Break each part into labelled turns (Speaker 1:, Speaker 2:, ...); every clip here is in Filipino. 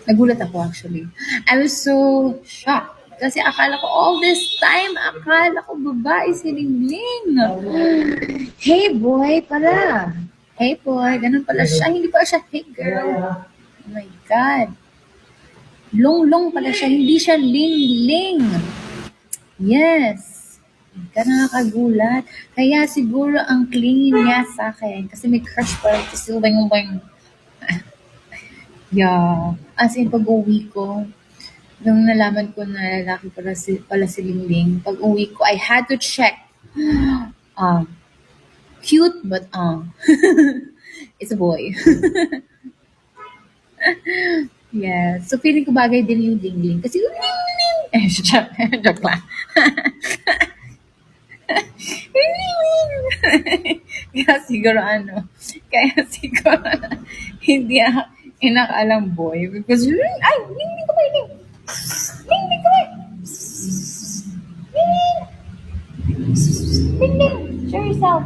Speaker 1: Nagulat ako actually. I was so shocked. Kasi akala ko all this time, akala ko babae si Lingling. Hey boy pala. Hey boy, ganun pala siya. Hindi pala siya hey girl. Oh my God. Long-long pala siya, hindi siya ling-ling. Yes. Ka nakakagulat. Kaya siguro ang clingy niya sa akin. Kasi may crush pa rin. Kasi bang. Yeah. As in, pag-uwi ko, nung nalaman ko na lalaki pala si Lingling, pag-uwi ko, I had to check. Ah, cute, but it's a boy. Yeah. So, feeling ko bagay din yung Lingling. Kasi yung Lingling! Eh, joke lang. Kaya siguro kaya siguro hindi ako inakalang boy because ay, Lingling ka ba, Lingling ka ba, Lingling, show yourself,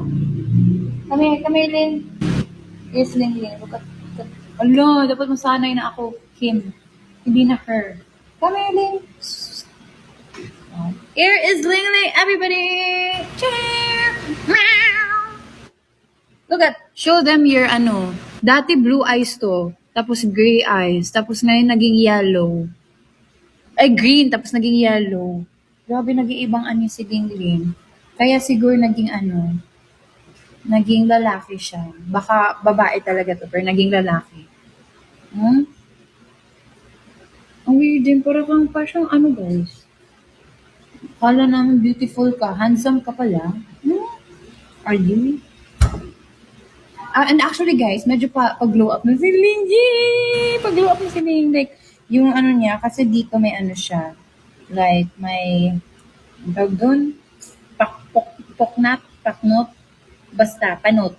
Speaker 1: kami Lin, yes Lingling, ala, dapat masanay na ako him, hindi na her, kami Lin. Here is Lingling, everybody, cheer, meow. Look at, show them your dati blue eyes to, tapos gray eyes, tapos ngayon naging yellow. Ay, green, tapos naging yellow. Grabe, nag-iibang si Lingling. Kaya siguro naging lalaki siya. Baka babae talaga to, pero naging lalaki. Hmm? Ang weird din, parang siyang guys. Kala namin beautiful ka, handsome ka pala. Are you? And actually guys, medyo pag-glow up na si Lingy! Pag-glow up na si Ling, like, yung niya, kasi dito may siya. Like, may, tawag doon, paknot, basta, panot.